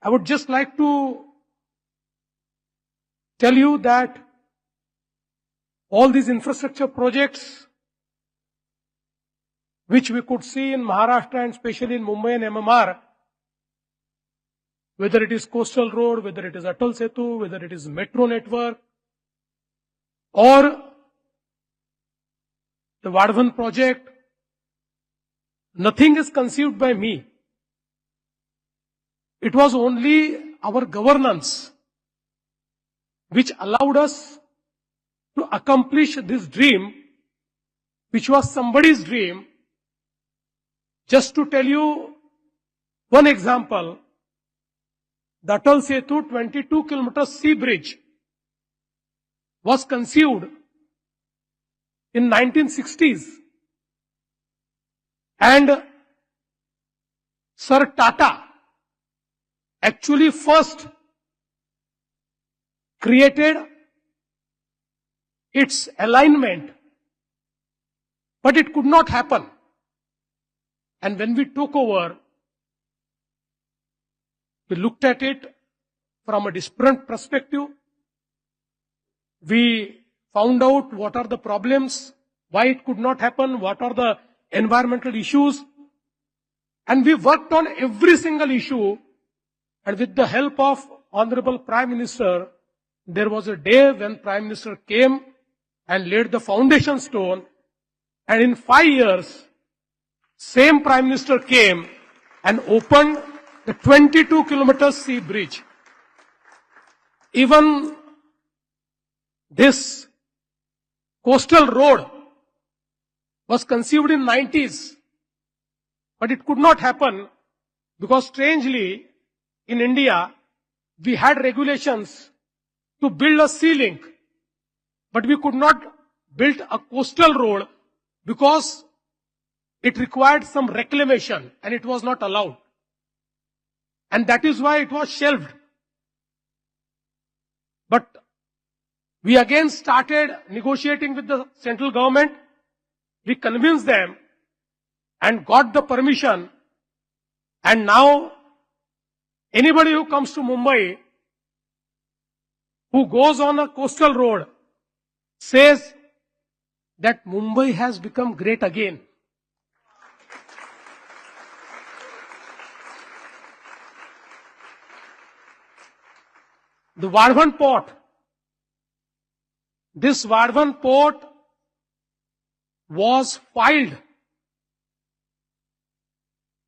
I would just like to tell you that all these infrastructure projects which we could see in Maharashtra and especially in Mumbai and MMR, whether it is coastal road, whether it is Atal Setu, whether it is metro network, or the Vadhavan project, nothing is conceived by me. It was only our governance which allowed us to accomplish this dream, which was somebody's dream. Just to tell you one example, the Atal Setu 22 km sea bridge was conceived in 1960s, and Sir Tata actually first created its alignment, but it could not happen. And when we took over, we looked at it from a different perspective. We found out what are the problems, why it could not happen, what are the environmental issues, and we worked on every single issue. And with the help of Honorable Prime Minister, there was a day when Prime Minister came and laid the foundation stone, and in 5 years, same Prime Minister came and opened the 22 km sea bridge. Even this coastal road was conceived in 90s, but it could not happen because strangely in India we had regulations to build a sea link, but we could not build a coastal road because it required some reclamation and it was not allowed. And that is why it was shelved. But we again started negotiating with the central government. We convinced them and got the permission. And now anybody who comes to Mumbai, who goes on a coastal road, says that Mumbai has become great again. The Vadhavan port. This Vadhavan port was filed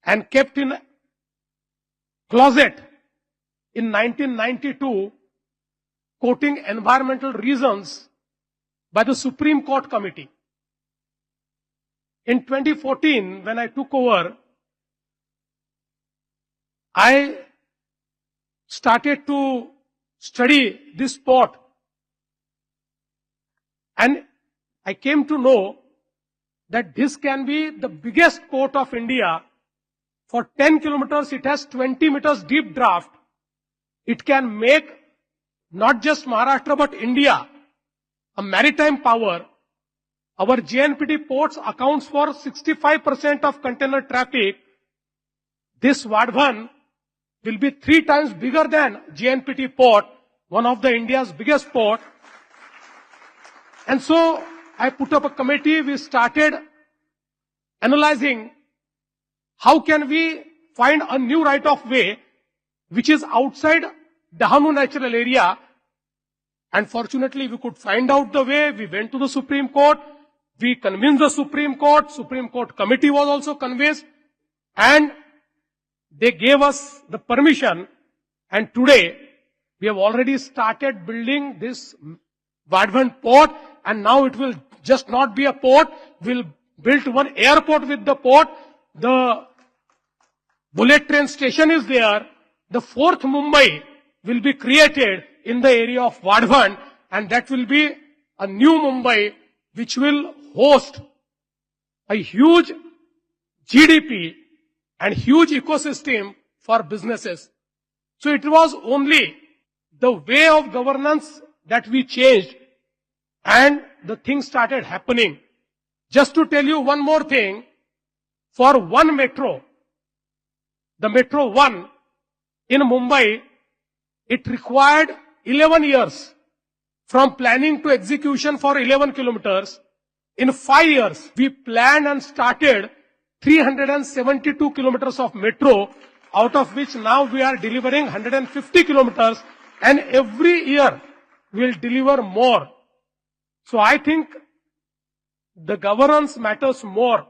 and kept in a closet in 1992, quoting environmental reasons by the Supreme Court Committee. In 2014, when I took over, I started to study this port, and I came to know that this can be the biggest port of India. For 10 kilometers, it has 20 meters deep draft. It can make not just Maharashtra but India a maritime power. Our JNPT ports accounts for 65% of container traffic. This Vadhavan will be 3 times bigger than JNPT port, one of the India's biggest port. And so I put up a committee. We started analyzing how can we find a new right of way which is outside Dahanu natural area. And fortunately we could find out the way. We went to the Supreme Court. We convinced the Supreme Court. Supreme Court committee was also convinced. And they gave us the permission. And today we have already started building this Vadhavan port. And now it will just not be a port. We'll build one airport with the port. The bullet train station is there. The 4th Mumbai will be created in the area of Vadhavan, and that will be a new Mumbai which will host a huge GDP and huge ecosystem for businesses. So it was only the way of governance that we changed and the things started happening. Just to tell you one more thing, for one metro, the Metro 1, In Mumbai, it required 11 years from planning to execution for 11 kilometers. In 5 years, we planned and started 372 kilometers of metro, out of which now we are delivering 150 kilometers, and every year we'll deliver more. So I think the governance matters more